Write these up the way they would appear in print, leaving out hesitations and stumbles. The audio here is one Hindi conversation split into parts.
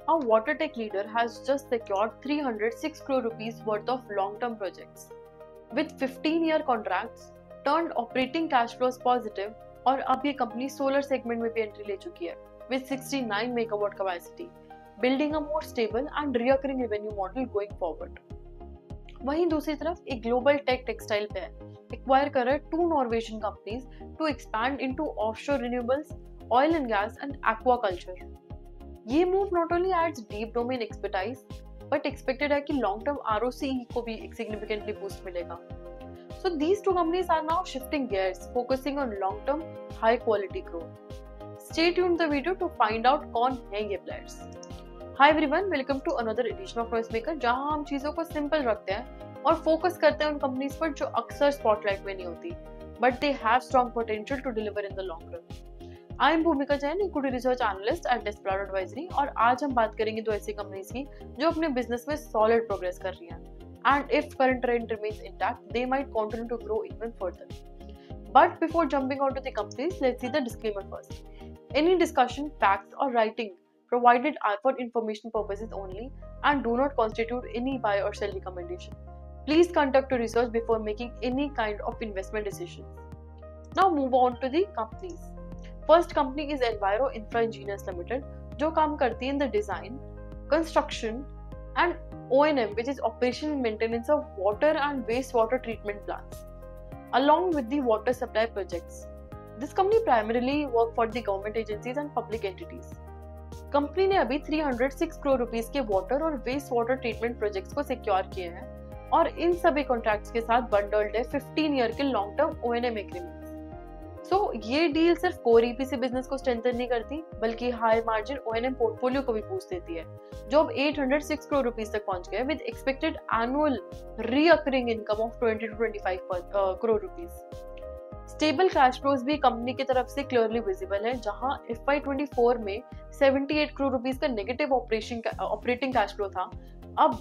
a water tech leader has just secured 306 crore rupees worth of long-term projects. With 15-year contracts, turned operating cash flows positive और अब ये कंपनी सोलर सेगमेंट में भी एंट्री ले चुकी है with 69 megawatt capacity, building a more stable and recurring revenue model going forward. वहीं दूसरी तरफ एक ग्लोबल टेक टेक्सटाइल पे है, एक्वायर कर रहा है 2 Norwegian companies to expand into offshore renewables, oil and gas and aquaculture. ये move not only adds deep domain expertise but expected है कि लॉन्ग टर्म ROCE को भी एक सिग्निफिकेंटली बूस्ट मिलेगा. So these two companies are now shifting gears, focusing on long-term, high-quality growth. Stay tuned the video to find out कौन है ये players. Hi everyone, welcome to another edition of Noisemaker, जहां हम चीजों को सिंपल रखते हैं और फोकस करते हैं उन कंपनीज पर जो अक्सर स्पॉटलाइट में नहीं होती, but they have strong potential to deliver in the long run. I am भूमिका Jain, equity research analyst eight desperate advisory, और आज हम बात करेंगे दो ऐसी कंपनीज की जो अपने बिजनेस में सॉलिड प्रोग्रेस कर रही हैं. And if current trend remains intact, they might continue to grow even further. But before jumping onto the companies, let's see the disclaimer first. Any discussion, facts or writing provided are for information purposes only and do not constitute any buy or sell recommendation. Please conduct a research before making any kind of investment decisions. Now move on to the companies. First company is Enviro Infra Engineers Limited, जो काम करती है in the design, construction and O&M, which is operation and maintenance of water and wastewater treatment plants, along with the water supply projects. This company primarily work for the government agencies and public entities. Company ने अभी 306 करोड़ रुपीस के वाटर और वेस्ट वाटर ट्रीटमेंट प्रोजेक्ट्स को सिक्योर किए हैं और इन सभी कॉन्ट्रैक्ट्स के साथ बंडल्ड है 15 ईयर के लॉन्ग टर्म O&M एग्रीमेंट्स. सो ये डील सिर्फ कोर EPC बिजनेस को स्ट्रेंथन नहीं करती बल्कि हाई मार्जिन O&M पोर्टफोलियो को भी बूस्ट देती है, जो अब 806 करोड़ रुपीस तक पहुंच गया with expected annual recurring income of 20 to 25 crore rupees. Stable cash flows भी कंपनी की तरफ से क्लियरली विजिबल है, जहां FY24 में 78 करोड़ रुपीस का नेगेटिव ऑपरेटिंग कैश फ्लो था. अब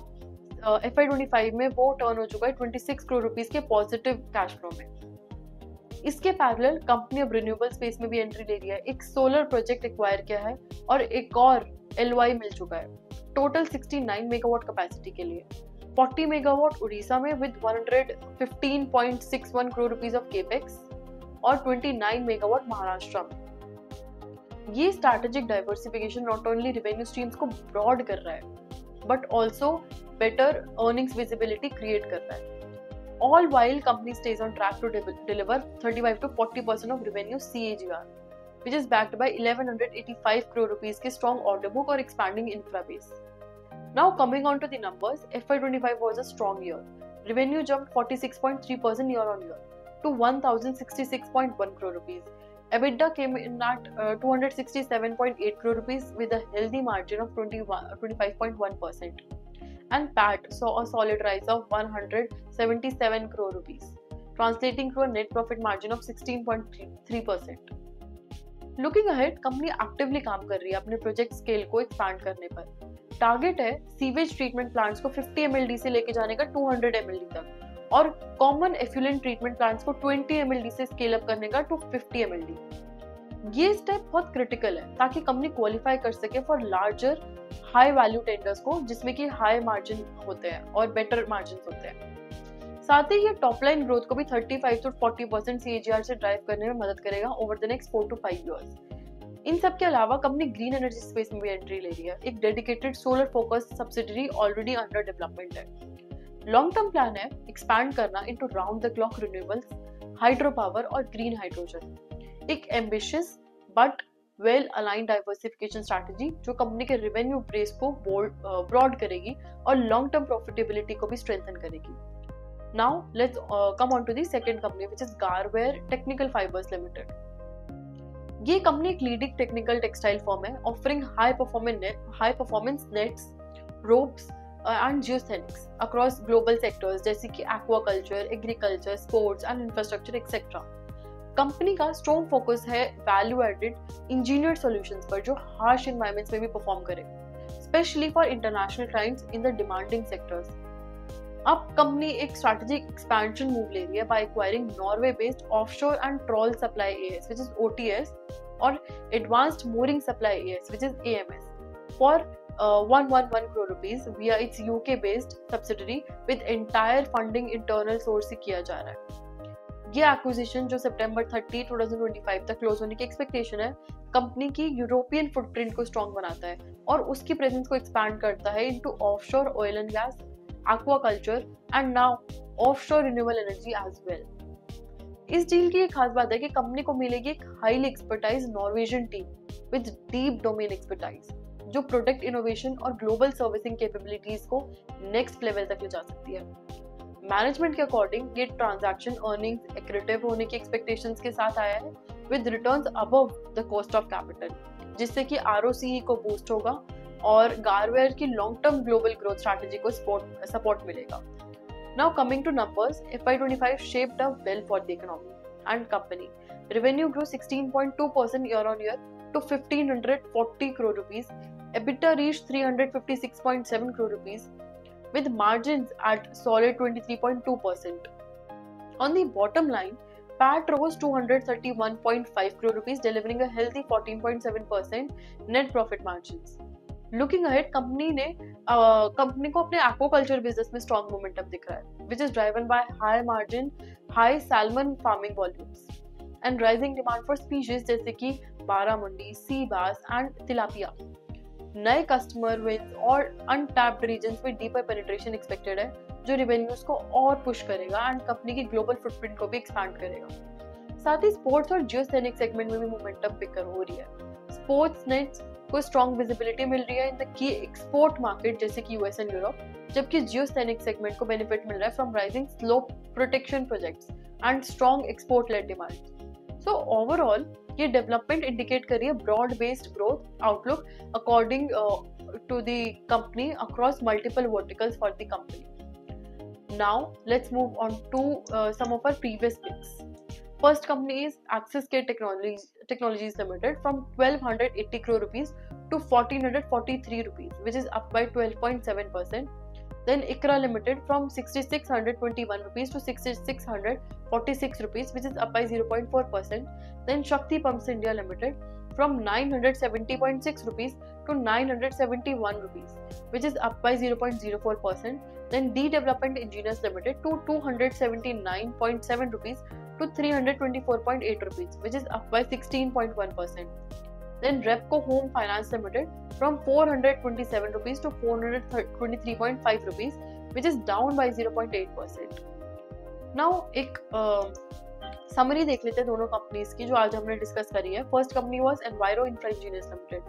FY25 में वो टर्न हो चुका है 26 करोड़ रुपीस के पॉजिटिव कैश फ्लो में. इसके पैरेलल कंपनी अब रिन्यूएबल स्पेस में भी एंट्री ले रही है, एक सोलर प्रोजेक्ट एक्वायर किया है और एक और LOI मिल चुका है टोटल 69 मेगावाट कैपेसिटी के लिए. 40 मेगावाट उड़ीसा में with 115.61 crore rupees of capex और 29 मेगावाट महाराष्ट्र में. ये strategic diversification not only revenue streams को ब्रॉड कर रहा है but also better earnings visibility create कर रहा है. All while company stays on track to deliver 35 to 40% of revenue CAGR, which is backed by 1185 crore rupees के strong order book और expanding infra base. Now coming on to the numbers, FY25 was a strong year. Revenue jumped 46.3% year on year to 1066.1 crore rupees. EBITDA came in at 267.8 crore rupees with a healthy margin of 25.1%. And PAT saw a solid rise of 177 crore rupees, translating to a net profit margin of 16.3%. Looking ahead, company actively काम कर रही है अपने प्रोजेक्ट स्केल को एक्सपैंड करने पर. टारगेट है सीवेज ट्रीटमेंट प्लांट्स को 50 mld से लेके जाने का 200 mld तक और कॉमन एफ्लुएंट ट्रीटमेंट प्लांट्स को 20 mld से स्केल अप करने का टू 50 mld. ये स्टेप बहुत क्रिटिकल है ताकि कंपनी क्वालिफाई कर सके for larger high value tenders को, जिसमें कि हाई मार्जिन होते हैं और बेटर मार्जिन होते हैं. साथ ही ये टॉप लाइन ग्रोथ को भी 35 to 40% CAGR से ड्राइव करने में मदद करेगा over the next 4 to 5 years. इन सब के अलावा कंपनी ग्रीन एनर्जी स्पेस में भी एंट्री ले रही है. एक dedicated solar focused subsidiary already under development है. लॉन्ग टर्म प्लान है एक्सपैंड करना into round the clock renewables, hydro power और ग्रीन हाइड्रोजन. एक ambitious but well aligned diversification strategy जो कंपनी के रेवेन्यू बेस को ब्रॉड करेगी और लॉन्ग टर्म प्रॉफिटेबिलिटी को भी स्ट्रेंथन करेगी. Now let's come on to the second company which is Garware technical fibres limited. ये कंपनी एक लीडिंग टेक्निकल टेक्सटाइल फर्म है offering high performance nets, ropes and geosynthetics across global sectors जैसे कि aquaculture, agriculture, sports and infrastructure etcetera. Company का स्ट्रॉन्ग फोकस है वैल्यू एडेड इंजीनियर्ड सॉल्यूशंस पर जो हार्श एनवायरनमेंट्स में भी परफॉर्म करे, specially for international clients in the demanding sectors. अब कंपनी एक स्ट्रैटेजिक एक्सपेंशन मूव ले रही है by acquiring Norway based offshore and trawl supply AS which is OTS और advanced mooring supply AS which is AMS for 111 crore rupees via its UK based subsidiary with entire funding internal source से किया जा रहा है। ये एक्विजिशन जो सितंबर 30, 2025 तक क्लोज होने की एक्सपेक्टेशन है, कंपनी की यूरोपियन फुटप्रिंट को स्ट्रॉन्ग बनाता है और उसकी प्रेजेंस को एक्सपैंड करता है into offshore oil and gas, aquaculture and now offshore renewable energy as well. इस डील की एक खास बात है कि कंपनी को मिलेगी एक highly expertise Norwegian team with deep domain expertise जो प्रोडक्ट इनोवेशन और ग्लोबल सर्विसिंग कैपेबिलिटीज को नेक्स्ट लेवल तक ले जा सकती है। मैनेजमेंट के अकॉर्डिंग ये ट्रांजैक्शन अर्निंग्स एक्रेटिव होने की एक्सपेक्टेशंस के साथ आया है with returns above the cost of capital, जिससे कि ROCE को बूस्ट होगा और गारवेयर की long term global growth strategy को सपोर्ट मिलेगा। Now coming to numbers, FY25 shaped up well for the economy and company. Revenue grew 16.2% year on year to 1540 crore rupees. EBITDA reached 356.7 crore rupees with margins at solid 23.2%. On the bottom line, PAT rose 231.5 crore rupees, delivering a healthy 14.7% net profit margins. Looking ahead company को अपने एक्वाकल्चर बिजनेस में स्ट्रॉन्ग मोमेंटम दिख रहा है which is driven by high margin, high salmon farming volumes and rising demand for species जैसे कि बारामुंडी, सी बास एंड तिलापिया। नए कस्टमर विंस और अनटैप्ड रीजन्स में डीपर पेनिट्रेशन एक्सपेक्टेड है जो रिवेन्यूज को और पुश करेगा एंड कंपनी की ग्लोबल फुटप्रिंट को भी एक्सपैंड करेगा। साथ ही स्पोर्ट्स और जियोस्थेनिक सेगमेंट में भी मोमेंटम पिकर हो रही है। स्पोर्ट्स नेट्स को स्ट्रॉन्ग विजिबिलिटी मिल रही है in the key export market जैसे कि यूएस एंड यूरोप, जबकि जियोस्थेनिक सेगमेंट को बेनिफिट मिल रहा है from rising slope protection projects and strong export led demand. So overall ये डेवलपमेंट इंडिकेट कर रही है broad based growth outlook according to the company across multiple verticals for the company. Now let's move on to some of our previous picks. First company is Axis K Technologies Limited from 1280 crore rupees to 1443 rupees, which is up by 12.7%. Then ICRA Limited from 6621 rupees to 6646 rupees, which is up by 0.4%. Then Shakti Pumps India Limited from 970.6 rupees to 971 rupees, which is up by 0.04%. Then D Development Engineers Limited to 279.7 rupees to 324.8 rupees, which is up by 16.1%. Then Repco Home Finance Limited from 427 rupees to 423.5 rupees, which is down by 0.8%. Now एक समरी देख लेते हैं दोनों कंपनीज की जो आज हमने डिस्कस करी है। First company was enviro infra engineers limited.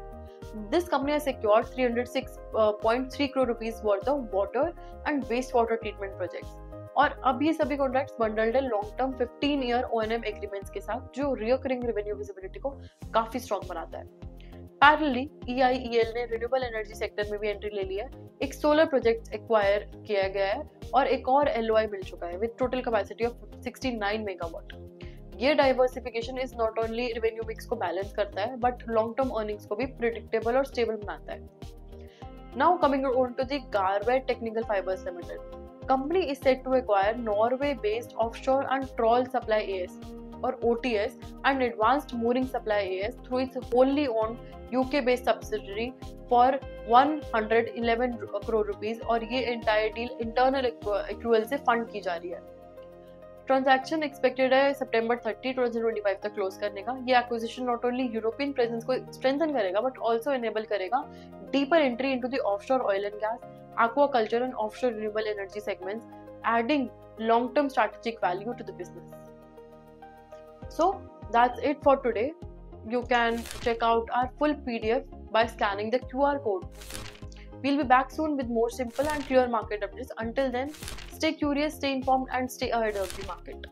This company has secured 306.3 crore rupees worth of water and wastewater treatment projects. और अब ये सभी कॉन्ट्रैक्ट्स बंडल्ड है long term 15 year O&M agreements के साथ जो रिकरिंग रेवेन्यू विजिबिलिटी को काफी स्ट्रॉन्ग बनाता है। पैरेलली EIEL ने रिन्यूएबल एनर्जी सेक्टर में भी एंट्री ले ली है। एक सोलर प्रोजेक्ट एक्वायर किया गया है और एक और LOI मिल चुका है with total capacity of 69 megawatt. ये diversification is not only revenue mix को बैलेंस करता है बट लॉन्ग टर्म अर्निंग्स को भी प्रिडिक्टेबल और स्टेबल बनाता है। Now coming on to the Garware technical fibres limited. Company is set to acquire Norway-based offshore and trawl supply AS or OTS and advanced mooring supply AS through its wholly owned UK-based subsidiary for 111 crore rupees और ये entire deal internal accrual से fund की जा रही है। ट्रांजैक्शन एक्सपेक्टेड है सितंबर 30, 2025 तक क्लोज करने का। ये acquisition not only European presence को स्ट्रेंथन करेगा बट आल्सो एनेबल करेगा deeper entry into the offshore oil and gas, aquaculture and offshore renewable energy segments, adding long-term strategic value to the business. So that's it for today. You can check out our full PDF by scanning the QR code. We'll be back soon with more simple and clear market updates. Until then, stay curious, stay informed, and stay ahead of the market.